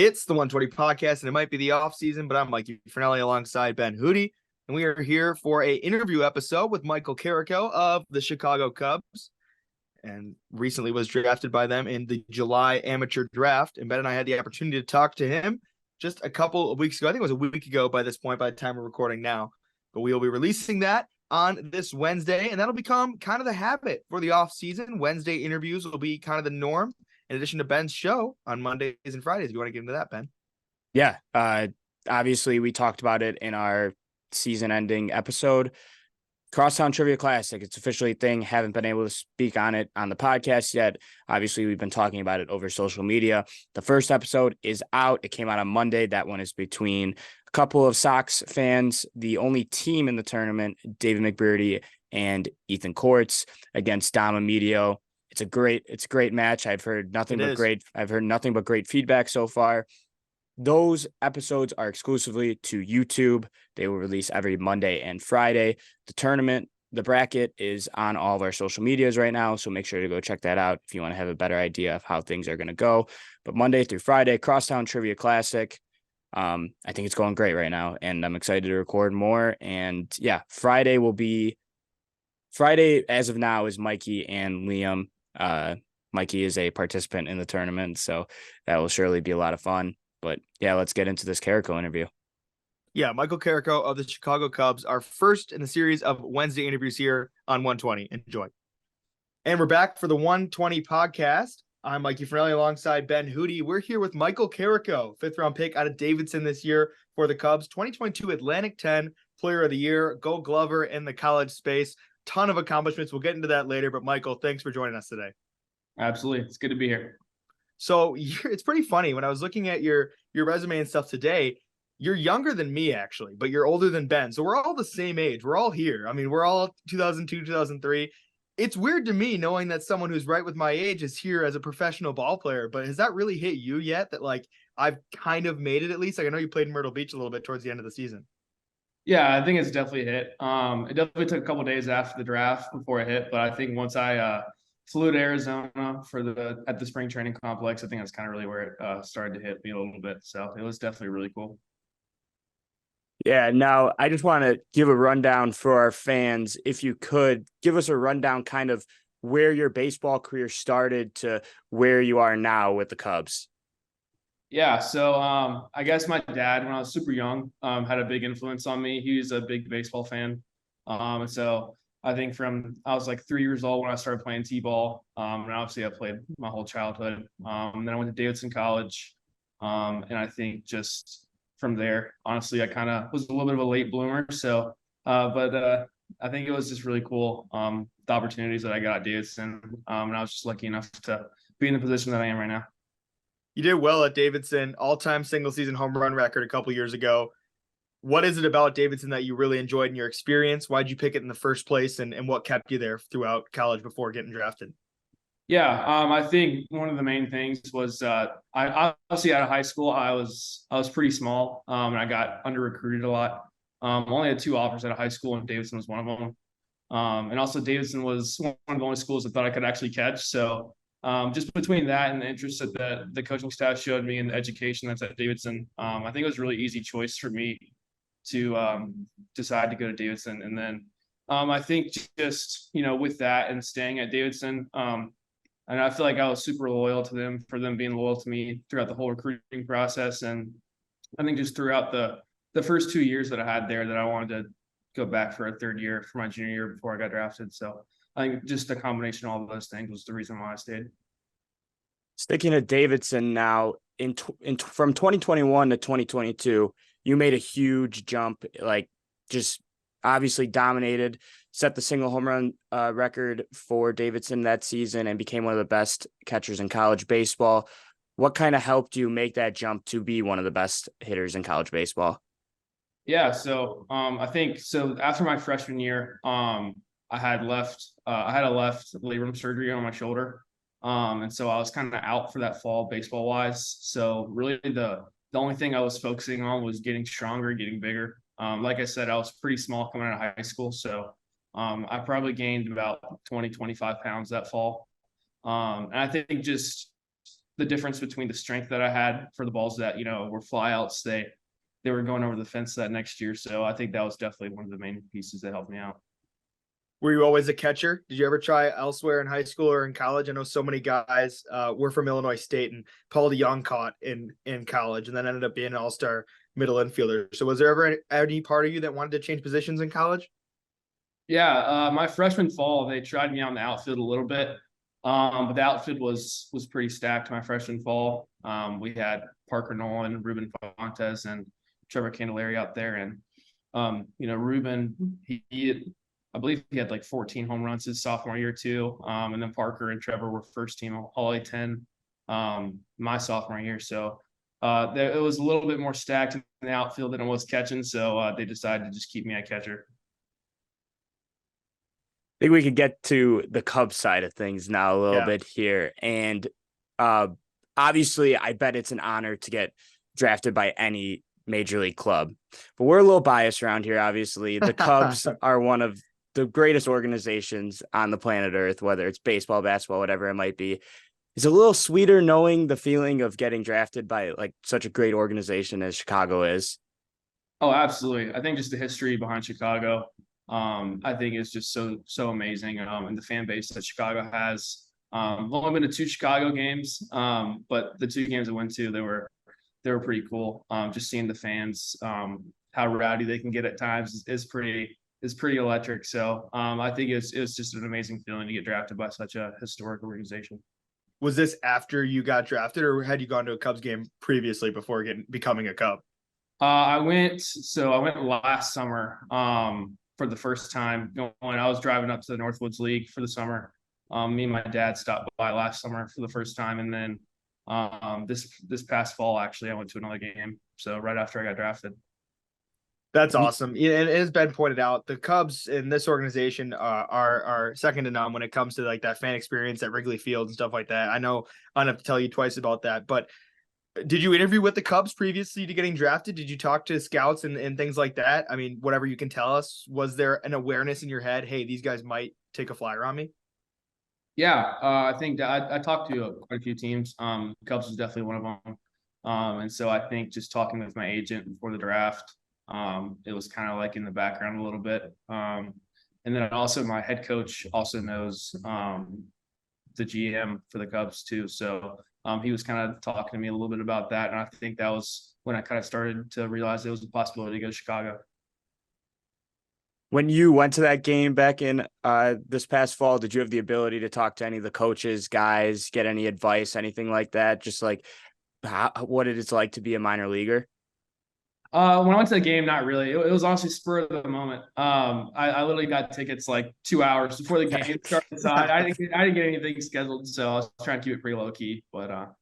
It's the 120 podcast, and it might be the off season, but I'm Mikey Finelli alongside Ben Hootie, and we are here for a interview episode with Michael CARICO of the Chicago Cubs, and recently was drafted by them in the July amateur draft. And Ben and I had the opportunity to talk to him just a couple of weeks ago. I think it was a week ago by this point, by the time we're recording now. But we will be releasing that on this Wednesday, and that'll become kind of the habit for the off season. Wednesday interviews will be kind of the norm, in addition to Ben's show on Mondays and Fridays. You want to get into that, Ben? Yeah. Obviously, we talked about it in our season-ending episode. Crosstown Trivia Classic. It's officially a thing. Haven't been able to speak on it on the podcast yet. Obviously, we've been talking about it over social media. The first episode is out. It came out on Monday. That one is between a couple of Sox fans. The only team in the tournament, David McBurdy and Ethan Courts, against Dom Amedio. It's a great match. I've heard nothing but great feedback so far. Those episodes are exclusively to YouTube. They will release every Monday and Friday. The tournament, the bracket is on all of our social medias right now, so make sure to go check that out if you want to have a better idea of how things are going to go. But Monday through Friday, Crosstown Trivia Classic. I think it's going great right now, and I'm excited to record more. And yeah, Friday as of now is Mikey and Liam. Mikey is a participant in the tournament, so that will surely be a lot of fun. But yeah, let's get into this CARICO interview. Yeah, Michael CARICO of the Chicago Cubs, our first in the series of Wednesday interviews here on 120. Enjoy. And we're back for the 120 podcast. I'm Mikey Finelli alongside Ben Hootie. We're here with Michael CARICO, fifth-round pick out of Davidson this year for the Cubs. 2022 Atlantic 10 Player of the Year, Gold Glover in the college space. Ton of accomplishments. We'll get into that later. But Michael, thanks for joining us today. Absolutely. It's good to be here. So it's pretty funny. When I was looking at your resume and stuff today, you're younger than me, actually, but you're older than Ben. So we're all the same age. We're all here. I mean, we're all 2002, 2003. It's weird to me knowing that someone who's right with my age is here as a professional ball player. But has that really hit you yet, that like I've kind of made it at least? Like, I know you played in Myrtle Beach a little bit towards the end of the season. Yeah, I think it's definitely hit. It definitely took a couple of days after the draft before it hit, but I think once I flew to Arizona at the spring training complex, I think that's kind of really where it started to hit me a little bit. So it was definitely really cool. Yeah, now I just want to give a rundown for our fans. If you could give us a rundown kind of where your baseball career started to where you are now with the Cubs. Yeah, so I guess my dad, when I was super young, had a big influence on me. He was a big baseball fan. And so I think I was like 3 years old when I started playing t-ball. And obviously I played my whole childhood. And then I went to Davidson College. And I think just from there, honestly, I kind of was a little bit of a late bloomer. So, but I think it was just really cool, the opportunities that I got at Davidson. And I was just lucky enough to be in the position that I am right now. You did well at Davidson, all-time single-season home run record a couple years ago. What is it about Davidson that you really enjoyed in your experience? Why'd you pick it in the first place, and what kept you there throughout college before getting drafted? Yeah, I think one of the main things was I obviously out of high school I was pretty small, and I got under recruited a lot. Only had 2 offers out of high school, and Davidson was one of them. And also Davidson was one of the only schools I thought I could actually catch. So just between that and the interest that the coaching staff showed me and the education that's at Davidson, I think it was a really easy choice for me to decide to go to Davidson. And then I think just, with that and staying at Davidson, and I feel like I was super loyal to them for them being loyal to me throughout the whole recruiting process. And I think just throughout the first 2 years that I had there, that I wanted to go back for a third year for my junior year before I got drafted. So I think just a combination of all of those things was the reason why I stayed. Sticking to Davidson now, from 2021 to 2022, you made a huge jump, like just obviously dominated, set the single home run record for Davidson that season, and became one of the best catchers in college baseball. What kind of helped you make that jump to be one of the best hitters in college baseball? Yeah, so I think so. After my freshman year, I had a left labrum surgery on my shoulder. And so I was kind of out for that fall baseball wise. So really the only thing I was focusing on was getting stronger, getting bigger. Like I said, I was pretty small coming out of high school. So I probably gained about 20, 25 pounds that fall. And I think just the difference between the strength that I had for the balls that, were flyouts. They were going over the fence that next year. So I think that was definitely one of the main pieces that helped me out. Were you always a catcher? Did you ever try elsewhere in high school or in college? I know so many guys were from Illinois State, and Paul DeYoung caught in college and then ended up being an all-star middle infielder. So was there ever any part of you that wanted to change positions in college? Yeah, my freshman fall, they tried me on the outfield a little bit, but the outfield was pretty stacked my freshman fall. We had Parker Nolan, Ruben Fontes, and Trevor Candelaria out there, and Ruben, I believe he had like 14 home runs his sophomore year too. And then Parker and Trevor were first team All A10 my sophomore year. So it was a little bit more stacked in the outfield than it was catching. So they decided to just keep me at catcher. I think we could get to the Cubs side of things now a little bit here. And obviously, I bet it's an honor to get drafted by any major league club. But we're a little biased around here, obviously. The Cubs are one of the greatest organizations on the planet Earth, whether it's baseball, basketball, whatever it might be. It's a little sweeter knowing the feeling of getting drafted by like such a great organization as Chicago is. Oh, absolutely. I think just the history behind Chicago, I think is just so amazing. And the fan base that Chicago has. I've only been to 2 Chicago games, but the 2 games I went to, they were pretty cool. Just seeing the fans, how rowdy they can get at times is pretty electric. So I think it's just an amazing feeling to get drafted by such a historic organization. Was this after you got drafted, or had you gone to a Cubs game previously before becoming a Cub? I went last summer for the first time. When I was driving up to the Northwoods League for the summer, me and my dad stopped by last summer for the first time, and then this past fall, actually, I went to another game. So right after I got drafted. That's awesome. And as Ben pointed out, the Cubs in this organization are second to none when it comes to like that fan experience at Wrigley Field and stuff like that. I know I don't have to tell you twice about that, but did you interview with the Cubs previously to getting drafted? Did you talk to scouts and things like that? I mean, whatever you can tell us, was there an awareness in your head? Hey, these guys might take a flyer on me. Yeah, I think that I talked to quite a few teams. Cubs was definitely one of them. And so I think just talking with my agent before the draft, it was kind of like in the background a little bit. And then also my head coach also knows the GM for the Cubs too. So he was kind of talking to me a little bit about that. And I think that was when I kind of started to realize there was a possibility to go to Chicago. When you went to that game back in this past fall, did you have the ability to talk to any of the coaches, guys, get any advice, anything like that? Just like what it is like to be a minor leaguer? When I went to the game, not really. It was honestly spur of the moment. I literally got tickets like 2 hours before the game started. So I didn't get anything scheduled. So I was trying to keep it pretty low key. But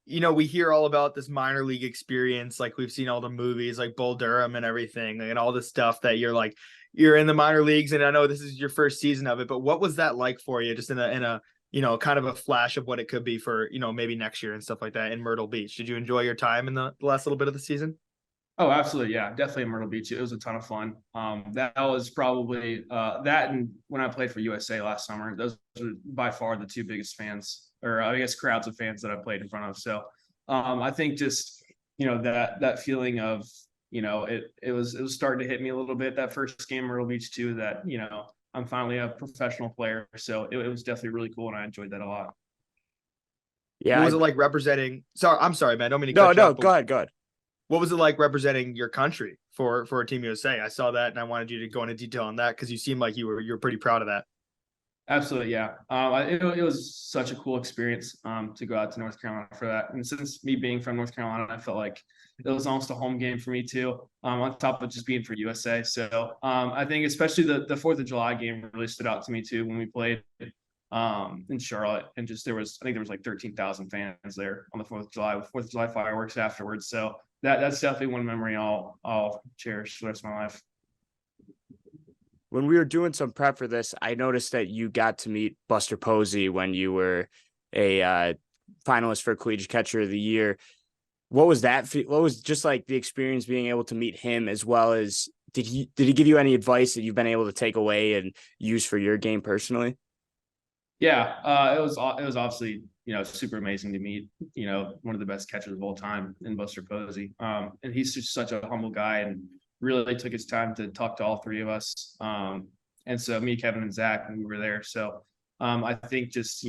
we hear all about this minor league experience. Like we've seen all the movies like Bull Durham and everything and all this stuff that you're in the minor leagues. And I know this is your first season of it, but what was that like for you? Just in a kind of a flash of what it could be for, maybe next year and stuff like that in Myrtle Beach. Did you enjoy your time in the last little bit of the season? Oh, absolutely. Yeah, definitely in Myrtle Beach. It was a ton of fun. That was probably that, and when I played for USA last summer, those were by far the 2 biggest fans, or I guess crowds of fans that I played in front of. So I think just, that feeling of, it was starting to hit me a little bit that first game in Myrtle Beach too, that, I'm finally a professional player. So it was definitely really cool. And I enjoyed that a lot. Yeah. What was it like representing? Sorry, I'm sorry, man. I don't mean to cut you off, go ahead. What was it like representing your country for Team USA? I saw that and I wanted you to go into detail on that because you seemed like you were pretty proud of that. Absolutely. Yeah. It was such a cool experience to go out to North Carolina for that. And since me being from North Carolina, I felt like it was almost a home game for me too, on top of just being for USA. So I think especially the 4th of July game really stood out to me too when we played in Charlotte, and just I think there was like 13,000 fans there on the 4th of July with 4th of July fireworks afterwards. So that's definitely one memory I'll cherish for the rest of my life. When we were doing some prep for this, I noticed that you got to meet Buster Posey when you were a finalist for Collegiate Catcher of the Year. What was that? What was just like the experience being able to meet him, as well as did he give you any advice that you've been able to take away and use for your game personally? Yeah, it was obviously, super amazing to meet, one of the best catchers of all time in Buster Posey. And he's just such a humble guy and really took his time to talk to all three of us. And so me, Kevin, and Zach, when we were there. So I think just,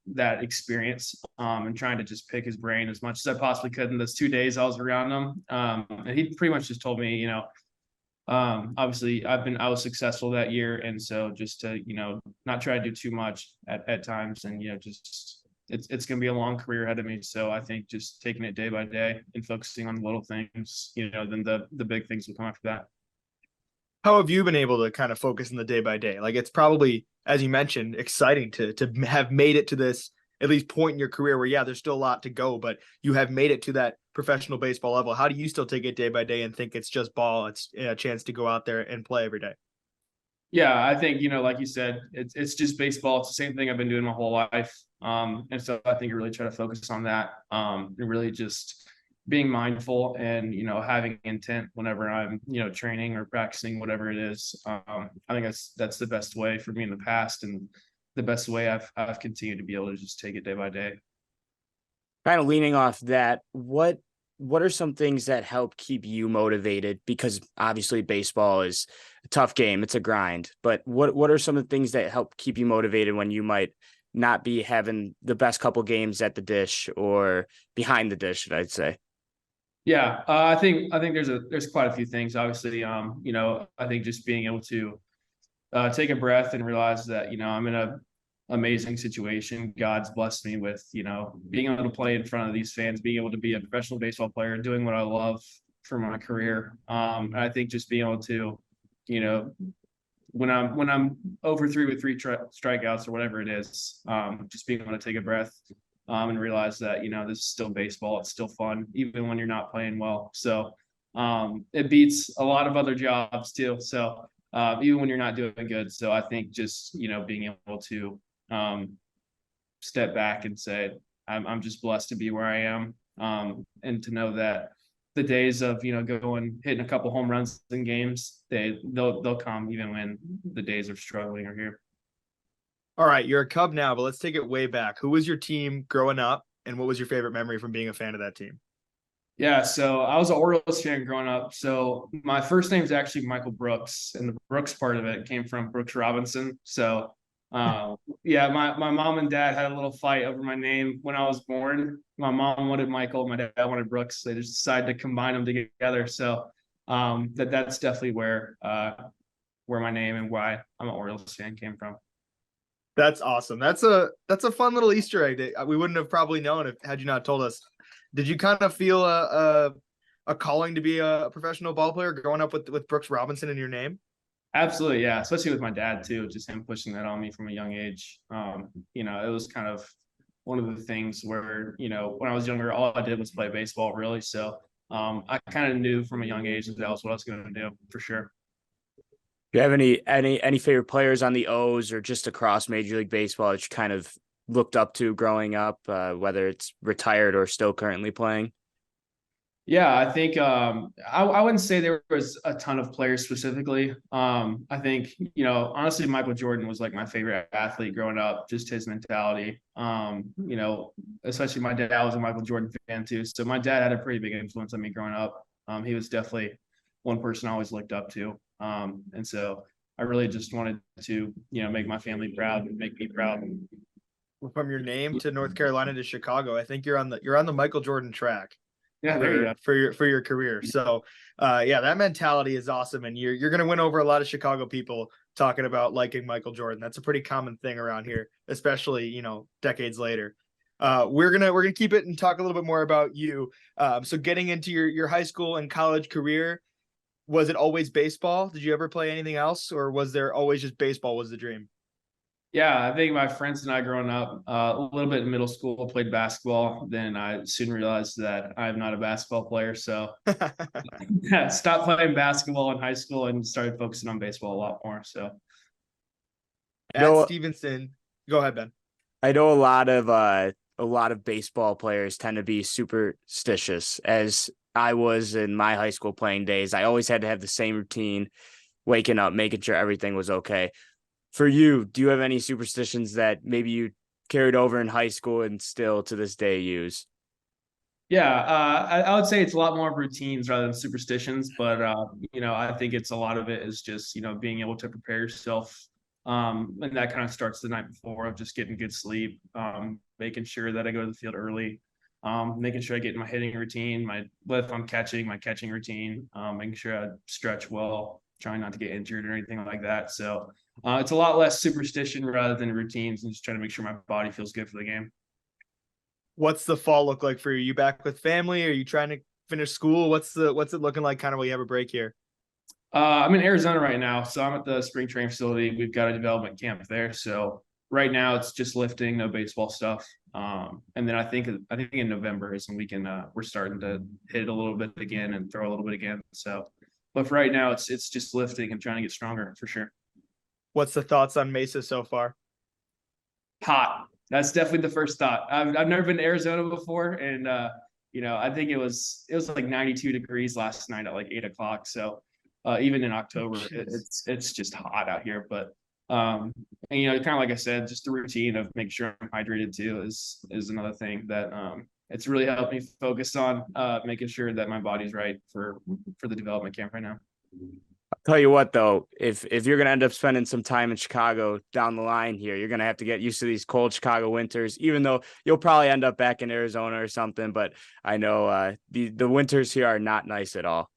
that experience and trying to just pick his brain as much as I possibly could in those 2 days I was around him. And he pretty much just told me, obviously I was successful that year. And so just to, not try to do too much at times and, just it's going to be a long career ahead of me. So I think just taking it day by day and focusing on the little things, then the big things will come after that. How have you been able to kind of focus on the day by day? Like, it's probably, as you mentioned, exciting to have made it to this at least point in your career where, yeah, there's still a lot to go, but you have made it to that professional baseball level. How do you still take it day by day and think it's just ball? It's a chance to go out there and play every day. Yeah, I think, like you said, it's just baseball. It's the same thing I've been doing my whole life. And so I think I really try to focus on that and really just being mindful and, having intent whenever I'm, training or practicing, whatever it is. I think that's the best way for me in the past and the best way I've continued to be able to just take it day by day. Kind of leaning off that, what are some things that help keep you motivated? Because obviously baseball is a tough game. It's a grind, but what are some of the things that help keep you motivated when you might not be having the best couple games at the dish or behind the dish, I'd say? Yeah, I think there's quite a few things. Obviously, I think just being able to take a breath and realize that, I'm in a amazing situation. God's blessed me with, being able to play in front of these fans, being able to be a professional baseball player, doing what I love for my career. And I think just being able to, when I'm over 3 with 3 strikeouts or whatever it is, just being able to take a breath and realize that, this is still baseball. It's still fun, even when you're not playing well. So it beats a lot of other jobs too. So even when you're not doing good. So I think just, being able to step back and say, I'm just blessed to be where I am. And to know that the days of, going, hitting a couple home runs in games, they'll come even when the days of struggling are here. All right, you're a Cub now, but let's take it way back. Who was your team growing up, and what was your favorite memory from being a fan of that team? Yeah, so I was an Orioles fan growing up. So my first name is actually Michael Brooks, and the Brooks part of it came from Brooks Robinson. So yeah, my mom and dad had a little fight over my name when I was born. My mom wanted Michael, my dad wanted Brooks. They just decided to combine them together. So that's definitely where my name and why I'm an Orioles fan came from. That's awesome. That's a fun little Easter egg that we wouldn't have probably known had you not told us. Did you kind of feel a calling to be a professional ball player growing up with Brooks Robinson in your name? Absolutely, yeah. Especially with my dad too, just him pushing that on me from a young age. It was kind of one of the things where, when I was younger, all I did was play baseball really. So I kind of knew from a young age that was what I was going to do for sure. Do you have any favorite players on the O's or just across Major League Baseball that you kind of looked up to growing up, whether it's retired or still currently playing? Yeah, I think I wouldn't say there was a ton of players specifically. I think, honestly, Michael Jordan was like my favorite athlete growing up, just his mentality. Especially my dad was a Michael Jordan fan too. So my dad had a pretty big influence on me growing up. He was definitely one person I always looked up to. And so I really just wanted to, make my family proud and make me proud. From your name to North Carolina to Chicago, I think you're on the Michael Jordan track. Yeah, there you go. For your career. So yeah, that mentality is awesome. And you're gonna win over a lot of Chicago people talking about liking Michael Jordan. That's a pretty common thing around here, especially, decades later. We're gonna keep it and talk a little bit more about you. So getting into your high school and college career, was it always baseball? Did you ever play anything else, or was there always just baseball was the dream? Yeah, I think my friends and I growing up, a little bit in middle school, played basketball. Then I soon realized that I'm not a basketball player. So yeah, stopped playing basketball in high school and started focusing on baseball a lot more. So at Stevenson, go ahead, Ben. I know a lot of baseball players tend to be superstitious. As I was in my high school playing days, I always had to have the same routine, waking up, making sure everything was okay. For you, do you have any superstitions that maybe you carried over in high school and still to this day use? Yeah, I would say it's a lot more of routines rather than superstitions, but I think it's a lot of it is just being able to prepare yourself, and that kind of starts the night before of just getting good sleep, making sure that I go to the field early, making sure I get in my hitting routine, if I'm catching, my catching routine, making sure I stretch well, trying not to get injured or anything like that. So it's a lot less superstition rather than routines, and just trying to make sure my body feels good for the game. What's the fall look like for you? You back with family? Are you trying to finish school? What's it looking like kind of when you have a break here? I'm in Arizona right now, so I'm at the spring training facility. We've got a development camp there, so right now it's just lifting, no baseball stuff. And then I think in November is when we're starting to hit a little bit again and throw a little bit again. So, but for right now it's just lifting and trying to get stronger for sure. What's the thoughts on Mesa so far? Hot. That's definitely the first thought. I've never been to Arizona before, and I think it was like 92 degrees last night at like 8 o'clock. So even in October, it's just hot out here. But and kind of like I said, just the routine of making sure I'm hydrated too is another thing that it's really helped me focus on making sure that my body's right for the development camp right now. Tell you what, though, if you're going to end up spending some time in Chicago down the line here, you're going to have to get used to these cold Chicago winters, even though you'll probably end up back in Arizona or something. But I know the winters here are not nice at all.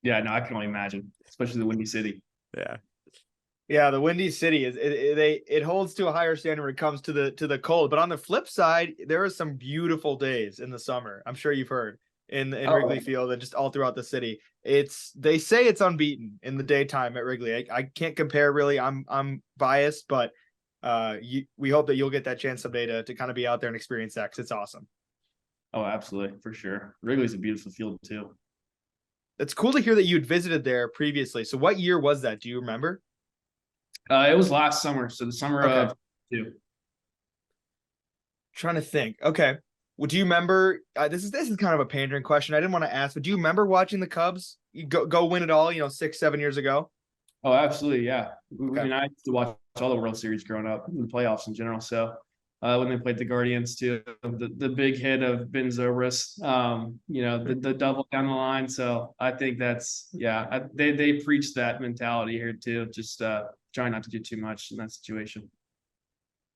Yeah, no, I can only imagine, especially the Windy City. Yeah. Yeah, the Windy City it holds to a higher standard when it comes to the cold. But on the flip side, there are some beautiful days in the summer. I'm sure you've heard in Wrigley Field and just all throughout the city. They say it's unbeaten in the daytime at Wrigley. I can't compare really. I'm biased, but we hope that you'll get that chance someday to kind of be out there and experience that because it's awesome. Oh, absolutely, for sure. Wrigley's a beautiful field too. It's cool to hear that you'd visited there previously. So what year was that? Do you remember? It was last summer, so the summer of 2. Trying to think. Okay. Well, do you remember? This is kind of a pandering question. I didn't want to ask, but do you remember watching the Cubs go win it all? 6-7 years ago. Oh, absolutely, yeah. Okay. I mean, I used to watch all the World Series growing up, the playoffs in general. So when they played the Guardians too, the big hit of Ben Zobrist, the double down the line. So I think that's they preach that mentality here too. Just trying not to do too much in that situation.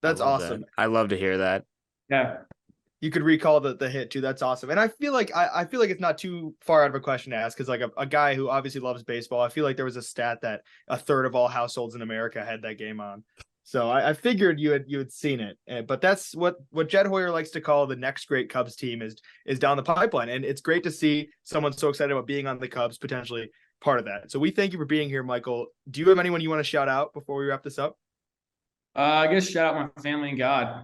That's awesome. I love to hear that. Yeah. You could recall the hit too. That's awesome. And I feel like it's not too far out of a question to ask because like a guy who obviously loves baseball, I feel like there was a stat that a third of all households in America had that game on. So I figured you had seen it. But that's what Jed Hoyer likes to call the next great Cubs team is down the pipeline. And it's great to see someone so excited about being on the Cubs, potentially part of that. So we thank you for being here, Michael. Do you have anyone you want to shout out before we wrap this up? I guess shout out my family and God.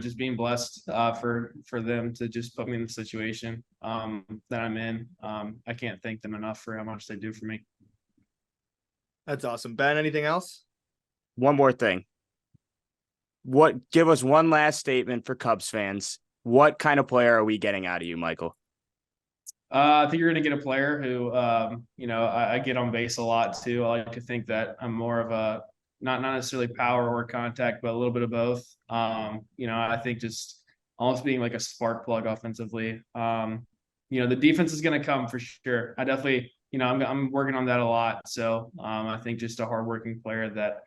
Just being blessed for them to just put me in the situation that I'm in. I can't thank them enough for how much they do for me. That's awesome. Ben, anything else? One more thing. Give us one last statement for Cubs fans. What kind of player are we getting out of you, Michael? I think you're going to get a player who, I get on base a lot too. I like to think that I'm more of a not necessarily power or contact, but a little bit of both. I think just almost being like a spark plug offensively. The defense is going to come for sure. I definitely, I'm working on that a lot. So I think just a hardworking player that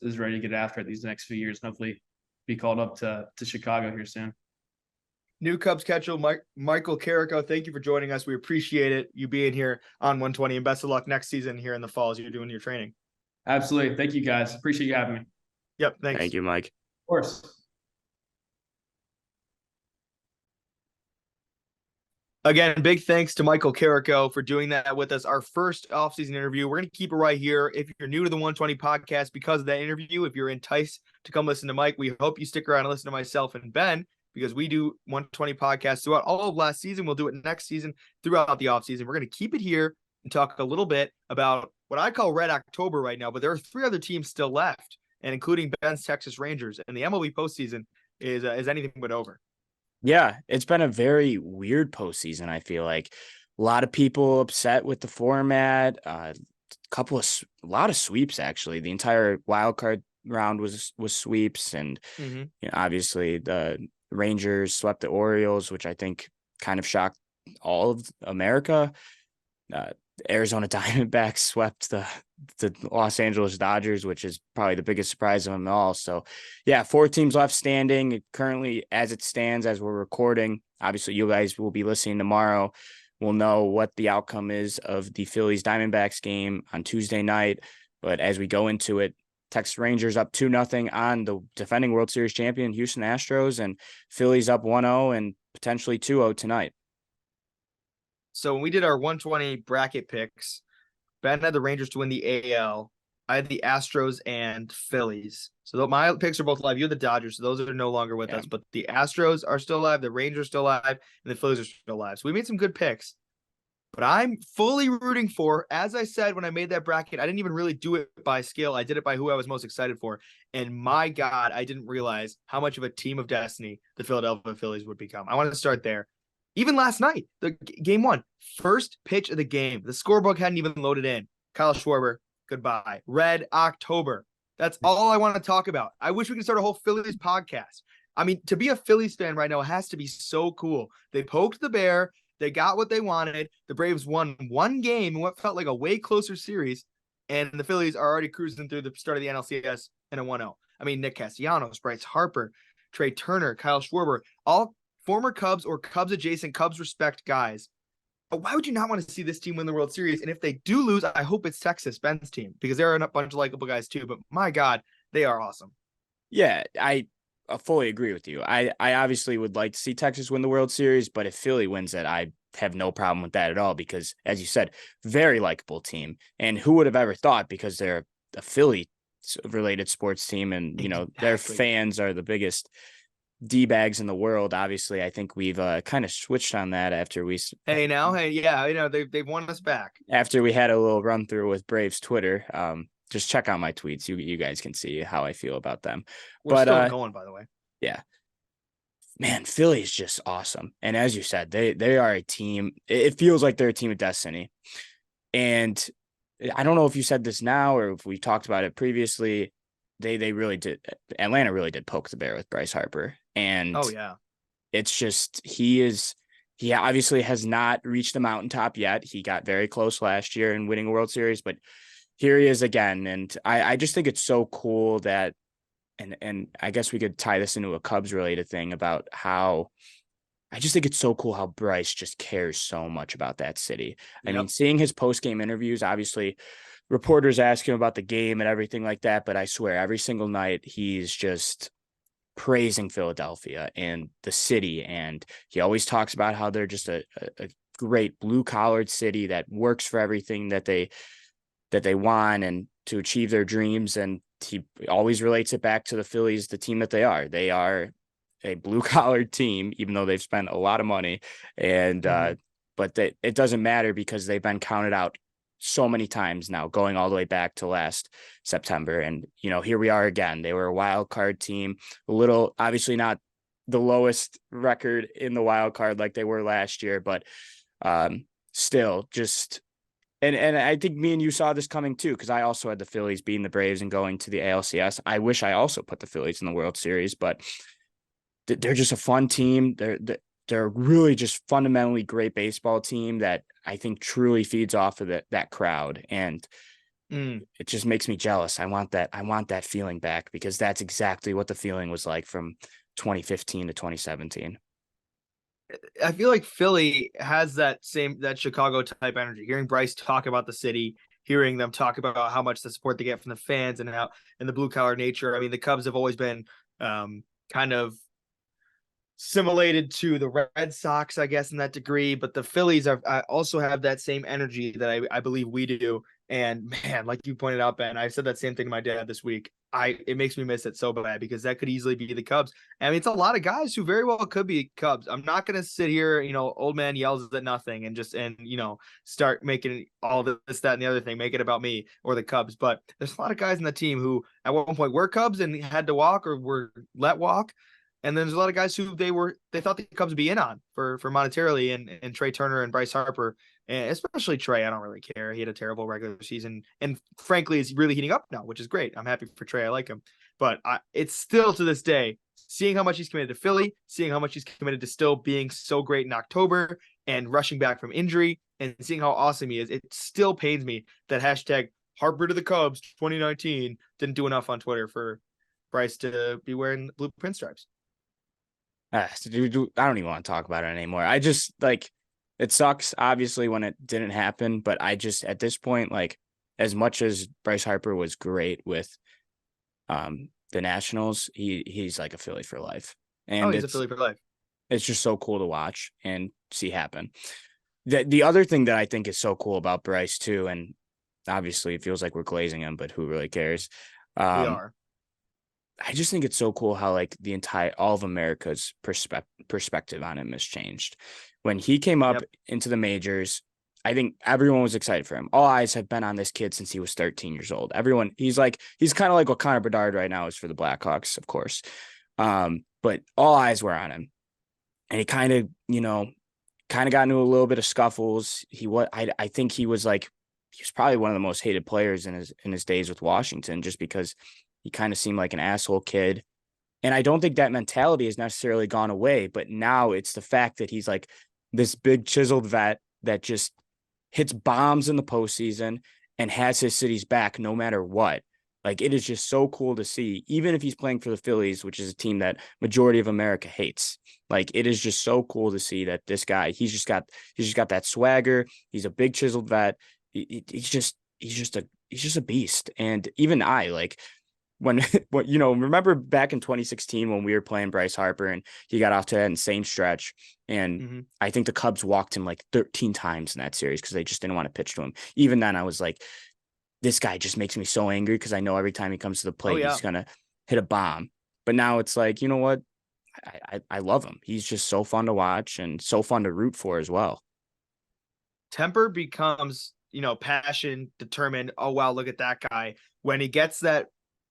is ready to get after it these next few years and hopefully be called up to Chicago here soon. New Cubs catcher Michael Carrico, thank you for joining us. We appreciate it, you being here on 120, and best of luck next season here in the fall as you're doing your training. Absolutely. Thank you, guys. Appreciate you having me. Yep. Thanks. Thank you, Mike. Of course. Again, big thanks to Michael Carrico for doing that with us. Our first offseason interview. We're going to keep it right here. If you're new to the 120 podcast because of that interview, if you're enticed to come listen to Mike, we hope you stick around and listen to myself and Ben because we do 120 podcasts throughout all of last season. We'll do it next season throughout the offseason. We're going to keep it here and talk a little bit about what I call Red October right now, but there are 3 other teams still left, and including Ben's Texas Rangers, and the MLB postseason is anything but over. Yeah, it's been a very weird postseason. I feel like a lot of people upset with the format. A lot of sweeps actually. The entire wild card round was sweeps, and Mm-hmm. obviously the Rangers swept the Orioles, which I think kind of shocked all of America. Uh, Arizona Diamondbacks swept the Los Angeles Dodgers, which is probably the biggest surprise of them all. So, yeah, 4 teams left standing currently as it stands as we're recording. Obviously, you guys will be listening tomorrow. We'll know what the outcome is of the Phillies Diamondbacks game on Tuesday night. But as we go into it, Texas Rangers up 2-0 on the defending World Series champion Houston Astros, and Phillies up 1-0 and potentially 2-0 tonight. So when we did our 120 bracket picks, Ben had the Rangers to win the AL. I had the Astros and Phillies. So my picks are both live. You have the Dodgers, so those are no longer with us. But the Astros are still alive, the Rangers are still alive, and the Phillies are still alive. So we made some good picks. But I'm fully rooting for, as I said when I made that bracket, I didn't even really do it by skill. I did it by who I was most excited for. And my God, I didn't realize how much of a team of destiny the Philadelphia Phillies would become. I wanted to start there. Even last night, the game 1, first pitch of the game. The scorebook hadn't even loaded in. Kyle Schwarber, goodbye. Red October. That's all I want to talk about. I wish we could start a whole Phillies podcast. I mean, to be a Phillies fan right now, it has to be so cool. They poked the bear. They got what they wanted. The Braves won one game in what felt like a way closer series. And the Phillies are already cruising through the start of the NLCS in a 1-0. I mean, Nick Castellanos, Bryce Harper, Trey Turner, Kyle Schwarber, all former Cubs or Cubs adjacent, Cubs respect guys. But why would you not want to see this team win the World Series? And if they do lose, I hope it's Texas, Ben's team, because they're a bunch of likable guys too. But my God, they are awesome. Yeah, I fully agree with you. I obviously would like to see Texas win the World Series, but if Philly wins it, I have no problem with that at all because, as you said, very likable team. And who would have ever thought, because they're a Philly-related sports team and, their fans are the biggest D-bags in the world. Obviously, I think we've kind of switched on that after we they've won us back after we had a little run through with Braves Twitter. Just check out my tweets. You guys can see how I feel about them. We're still going, by the way. Yeah, man, Philly is just awesome. And as you said, they are a team. It feels like they're a team of destiny. And I don't know if you said this now or if we talked about it previously. They really did. Atlanta really did poke the bear with Bryce Harper. And it's just, he obviously has not reached the mountaintop yet. He got very close last year in winning a World Series, but here he is again. And I just think it's so cool that, and I guess we could tie this into a Cubs related thing about how I just think it's so cool how Bryce just cares so much about that city. I mean, seeing his post-game interviews, obviously reporters ask him about the game and everything like that, but I swear every single night he's just praising Philadelphia and the city. And he always talks about how they're just a great blue-collared city that works for everything that they want and to achieve their dreams. And he always relates it back to the Phillies, the team that they are. They are a blue-collared team, even though they've spent a lot of money. And but it doesn't matter because they've been counted out so many times now, going all the way back to last September. And, here we are again. They were a wild card team, a little, obviously not the lowest record in the wild card like they were last year, but still just, and I think me and you saw this coming too, because I also had the Phillies beating the Braves and going to the ALCS. I wish I also put the Phillies in the World Series, but they're just a fun team. They're really just fundamentally great baseball team that I think truly feeds off of that crowd. And it just makes me jealous. I want that feeling back because that's exactly what the feeling was like from 2015 to 2017. I feel like Philly has that Chicago type energy. Hearing Bryce talk about the city, hearing them talk about how much the support they get from the fans and the blue collar nature. I mean, the Cubs have always been kind of assimilated to the Red Sox, I guess, in that degree, but the Phillies also have that same energy that I believe we do. And man, like you pointed out, Ben, I said that same thing to my dad this week. It makes me miss it so bad because that could easily be the Cubs. I mean, it's a lot of guys who very well could be Cubs. I'm not going to sit here, old man yells at nothing and start making all this, that, and the other thing, make it about me or the Cubs. But there's a lot of guys in the team who at one point were Cubs and had to walk or were let walk. And then there's a lot of guys who they thought the Cubs would be in on for monetarily and Trey Turner and Bryce Harper, and especially Trey. I don't really care. He had a terrible regular season and frankly is really heating up now, which is great. I'm happy for Trey. I like him. But it's still to this day, seeing how much he's committed to Philly, seeing how much he's committed to still being so great in October and rushing back from injury, and seeing how awesome he is, it still pains me that hashtag Harper to the Cubs 2019 didn't do enough on Twitter for Bryce to be wearing blue pinstripes. I don't even want to talk about it anymore. I just like, it sucks obviously when it didn't happen, but I just, at this point, like, as much as Bryce Harper was great with the Nationals, he's like a Philly for life. And he's a Philly for life. It's just so cool to watch and see happen. The other thing that I think is so cool about Bryce too, and obviously it feels like we're glazing him, but who really cares? We are. I just think it's so cool how like all of America's perspective on him has changed. When he came up into the majors, I think everyone was excited for him. All eyes have been on this kid since he was 13 years old. He's kind of like what Connor Bedard right now is for the Blackhawks, of course. But all eyes were on him. And he kind of got into a little bit of scuffles. I think he was probably one of the most hated players in his days with Washington, just because he kind of seemed like an asshole kid. And I don't think that mentality has necessarily gone away, but now it's the fact that he's like this big chiseled vet that just hits bombs in the postseason and has his city's back no matter what. Like, it is just so cool to see, even if he's playing for the Phillies, which is a team that majority of America hates. Like, it is just so cool to see that this guy, he's just got that swagger. He's a big chiseled vet. He's just a beast. And even remember back in 2016 when we were playing Bryce Harper and he got off to that insane stretch, and I think the Cubs walked him like 13 times in that series because they just didn't want to pitch to him. Even then I was like, this guy just makes me so angry because I know every time he comes to the plate, he's going to hit a bomb. But now it's like, you know what? I love him. He's just so fun to watch and so fun to root for as well. Temper becomes, passion, determined. Oh, wow, look at that guy. When he gets that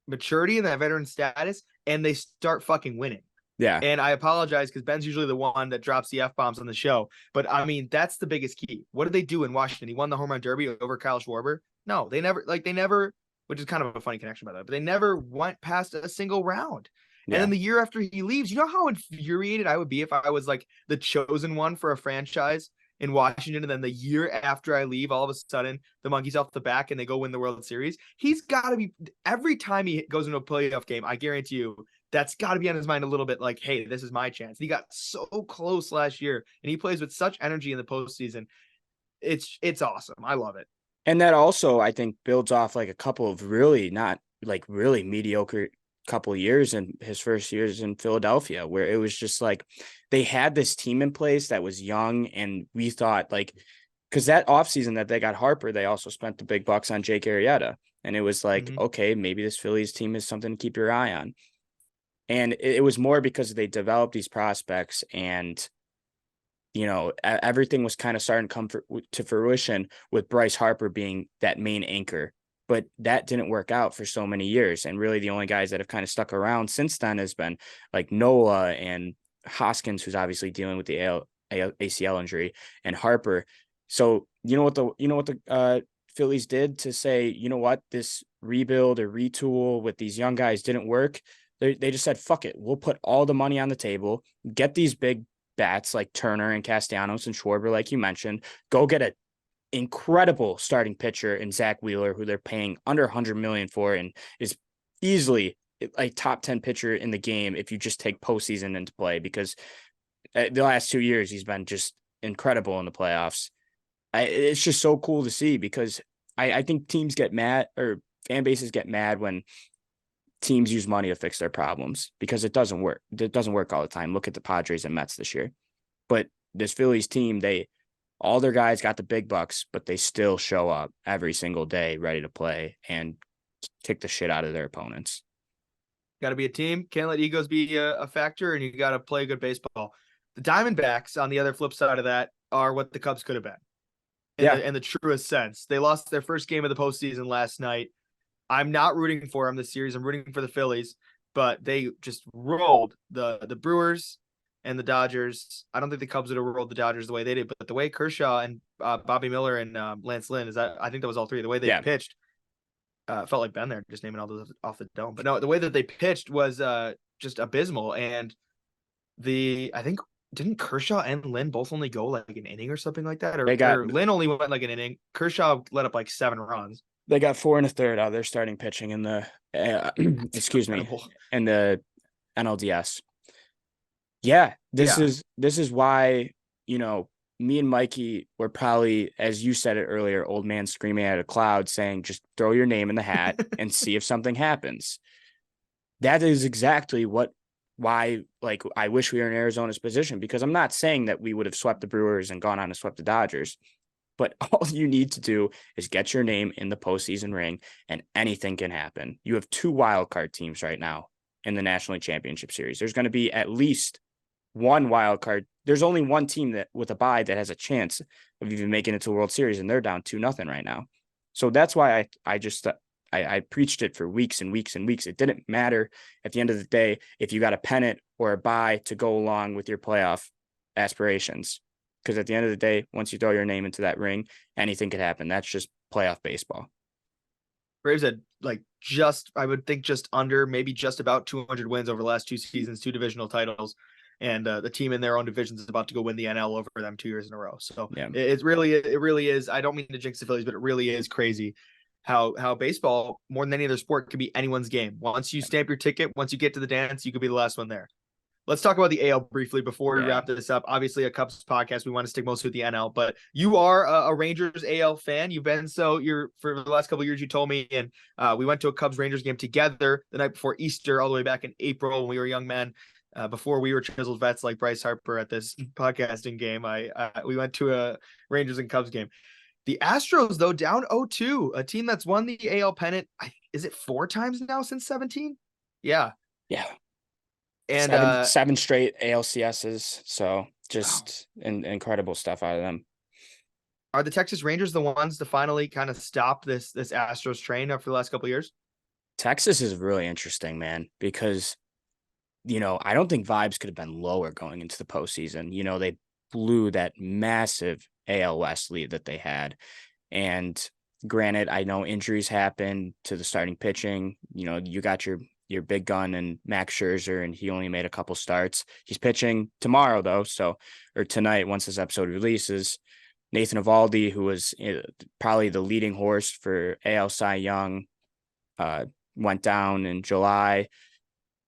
maturity and that veteran status and they start fucking winning. Yeah. And I apologize because Ben's usually the one that drops the F-bombs on the show. But I mean, that's the biggest key. What did they do in Washington? He won the home run derby over Kyle Schwarber. No, they never, which is kind of a funny connection by the way, but they never went past a single round. Yeah. And then the year after he leaves, you know how infuriated I would be if I was like the chosen one for a franchise in Washington, and then the year after I leave, all of a sudden the monkey's off the back and they go win the World Series. He's got to be, every time he goes into a playoff game, I guarantee you that's got to be on his mind a little bit like, hey, this is my chance. And he got so close last year and he plays with such energy in the postseason. It's awesome. I love it. And that also, I think, builds off like a couple of really not like really mediocre couple of years in his first years in Philadelphia, where it was just like they had this team in place that was young, and we thought like, because that offseason that they got Harper, they also spent the big bucks on Jake Arrieta, and it was like, okay, maybe this Phillies team is something to keep your eye on. And it was more because they developed these prospects, and everything was kind of starting to come to fruition with Bryce Harper being that main anchor. But that didn't work out for so many years. And really the only guys that have kind of stuck around since then has been like Nola and Hoskins, who's obviously dealing with the ACL injury, and Harper. So you know what the Phillies did to say, you know what, this rebuild or retool with these young guys didn't work. They just said, fuck it. We'll put all the money on the table, get these big bats like Turner and Castellanos and Schwarber, like you mentioned, go get a incredible starting pitcher in Zach Wheeler, who they're paying under $100 million for, and is easily a top 10 pitcher in the game if you just take postseason into play, because the last 2 years he's been just incredible in the playoffs. It's just so cool to see, because I think teams get mad, or fan bases get mad when teams use money to fix their problems, because it doesn't work. It doesn't work all the time. Look at the Padres and Mets this year. But this Phillies team, all their guys got the big bucks, but they still show up every single day ready to play and kick the shit out of their opponents. Got to be a team. Can't let egos be a factor, and you got to play good baseball. The Diamondbacks, on the other flip side of that, are what the Cubs could have been. In the truest sense. They lost their first game of the postseason last night. I'm not rooting for them this series. I'm rooting for the Phillies, but they just rolled the Brewers and the Dodgers. I don't think the Cubs would have rolled the Dodgers the way they did, but the way Kershaw and Bobby Miller and Lance Lynn I think that was all three. The way they pitched, Felt like Ben there, just naming all those off the dome. But no, the way that they pitched was just abysmal. And I think didn't Kershaw and Lynn both only go like an inning or something like that? Or Lynn only went like an inning. Kershaw let up like 7 runs. They got 4 1/3 out of their starting pitching in the excuse me, in the NLDS. Yeah, this is why, me and Mikey were probably, as you said it earlier, old man screaming at a cloud saying, just throw your name in the hat and see if something happens. That is exactly why I wish we were in Arizona's position, because I'm not saying that we would have swept the Brewers and gone on to sweep the Dodgers, but all you need to do is get your name in the postseason ring and anything can happen. You have 2 wild card teams right now in the National League Championship Series. There's going to be at least 1 wild card. There's only 1 team that with a bye that has a chance of even making it to the World Series, and they're down 2-0 right now. So that's why I preached it for weeks and weeks and weeks. It didn't matter at the end of the day if you got a pennant or a bye to go along with your playoff aspirations. Because at the end of the day, once you throw your name into that ring, anything could happen. That's just playoff baseball. Braves had I would think just under, maybe just about 200 wins over the last 2 seasons, 2 divisional titles. And the team in their own division is about to go win the NL over them 2 years in a row. So yeah. It really is. I don't mean to jinx the Phillies, but it really is crazy how baseball, more than any other sport, can be anyone's game. Once you stamp your ticket, once you get to the dance, you could be the last one there. Let's talk about the AL briefly before we wrap this up. Obviously, a Cubs podcast, we want to stick mostly with the NL, but you are a Rangers AL fan. You've been for the last couple of years, you told me, and we went to a Cubs Rangers game together the night before Easter, all the way back in April when we were young men. Before we were chiseled vets like Bryce Harper at this podcasting game, we went to a Rangers and Cubs game. The Astros, though, down 0-2, a team that's won the AL pennant. Is it 4 times now since 17? Yeah. Yeah. And 7 straight ALCSs. So just incredible stuff out of them. Are the Texas Rangers the ones to finally kind of stop this Astros train after the last couple of years? Texas is really interesting, man, because, I don't think vibes could have been lower going into the postseason. They blew that massive AL West lead that they had. And granted, I know injuries happen to the starting pitching. You got your big gun and Max Scherzer, and he only made a couple starts. He's pitching tomorrow, though. Or tonight, once this episode releases. Nathan Eovaldi, who was probably the leading horse for AL Cy Young, went down in July.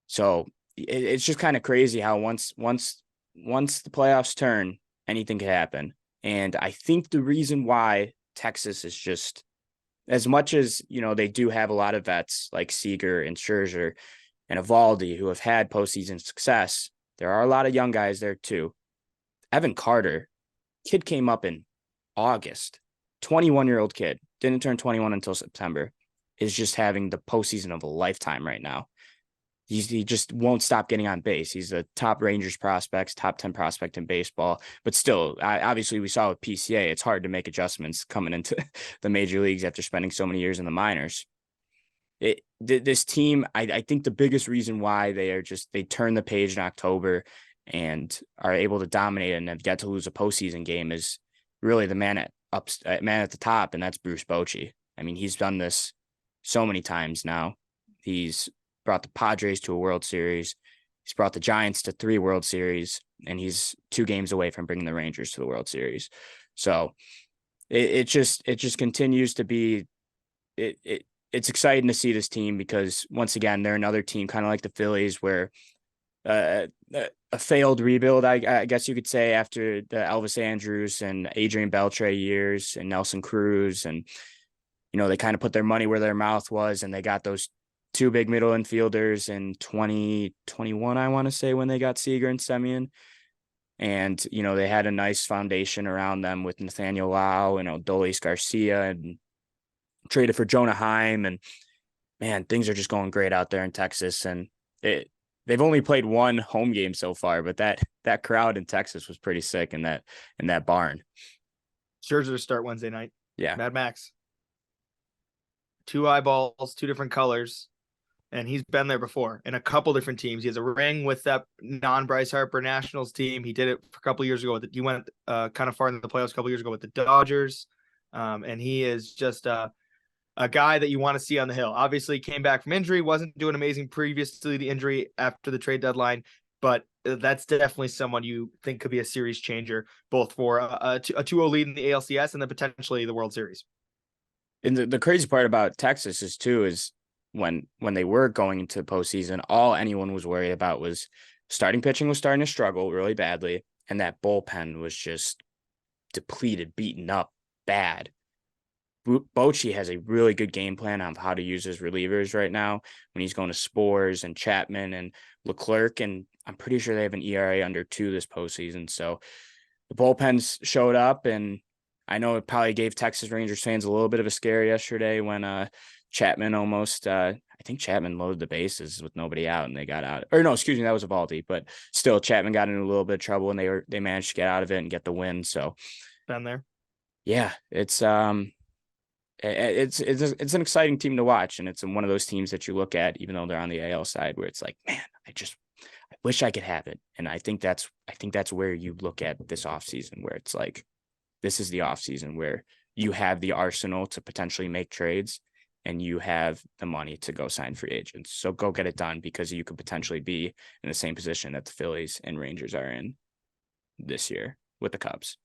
So it's just kind of crazy how once the playoffs turn, anything could happen. And I think the reason why Texas is just, as much as, they do have a lot of vets like Seager and Scherzer and Eovaldi who have had postseason success, there are a lot of young guys there too. Evan Carter, kid came up in August, 21-year-old kid, didn't turn 21 until September, is just having the postseason of a lifetime right now. He just won't stop getting on base. He's a top Rangers prospects, top 10 prospect in baseball. But still, obviously we saw with PCA, it's hard to make adjustments coming into the major leagues after spending so many years in the minors. This team, I think the biggest reason why they turn the page in October and are able to dominate and have yet to lose a postseason game is really the man at the top, and that's Bruce Bochy. I mean, he's done this so many times now. He's brought the Padres to a World Series. He's brought the Giants to 3 World Series, and he's 2 games away from bringing the Rangers to the World Series. So it just continues to be it's exciting to see this team, because once again, they're another team kind of like the Phillies, where a failed rebuild, I guess you could say, after the Elvis Andrus and Adrian Beltre years and Nelson Cruz, and they kind of put their money where their mouth was, and they got those 2 big middle infielders in 2021, I want to say, when they got Seager and Semien. And, they had a nice foundation around them with Nathaniel Lau and Adolis Garcia, and traded for Jonah Heim. And, man, things are just going great out there in Texas. And they've only played 1 home game so far, but that crowd in Texas was pretty sick in that barn. Scherzer to start Wednesday night. Yeah. Mad Max. 2 eyeballs, 2 different colors. And he's been there before in a couple different teams. He has a ring with that non-Bryce Harper Nationals team. He did it for a couple years ago. He went kind of far in the playoffs a couple years ago with the Dodgers. And he is just a a guy that you want to see on the hill. Obviously came back from injury, wasn't doing amazing previous to the injury after the trade deadline, but that's definitely someone you think could be a series changer, both for a 2-0 lead in the ALCS and then potentially the World Series. And the crazy part about Texas is when they were going into the postseason, all anyone was worried about was starting pitching was starting to struggle really badly, and that bullpen was just depleted, beaten up, bad. Bochy has a really good game plan on how to use his relievers right now when he's going to Spores and Chapman and Leclerc, and I'm pretty sure they have an ERA under 2 this postseason. So the bullpens showed up, and I know it probably gave Texas Rangers fans a little bit of a scare yesterday when Chapman almost I think Chapman loaded the bases with nobody out and they got out. Or no, excuse me, that was Evaldi, but still Chapman got into a little bit of trouble and they managed to get out of it and get the win. So Been there. Yeah, it's an exciting team to watch, and it's one of those teams that you look at, even though they're on the AL side, where it's like, man, I wish I could have it. And I think that's where you look at this offseason, where it's like, this is the offseason where you have the arsenal to potentially make trades and you have the money to go sign free agents. So go get it done, because you could potentially be in the same position that the Phillies and Rangers are in this year with the Cubs.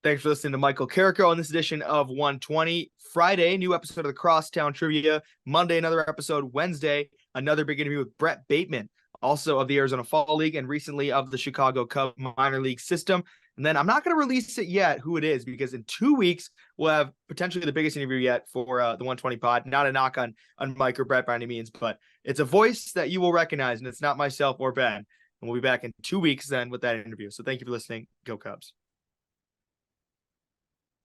Thanks for listening to Michael Carrico on this edition of 120. Friday, new episode of the Crosstown Trivia. Monday, another episode. Wednesday, another big interview with Brett Bateman, also of the Arizona Fall League and recently of the Chicago Cubs minor league system. And then I'm not going to release it yet who it is, because in 2 weeks, we'll have potentially the biggest interview yet for the 120 pod. Not a knock on Mike or Brett by any means, but it's a voice that you will recognize, and it's not myself or Ben. And we'll be back in 2 weeks then with that interview. So thank you for listening. Go Cubs.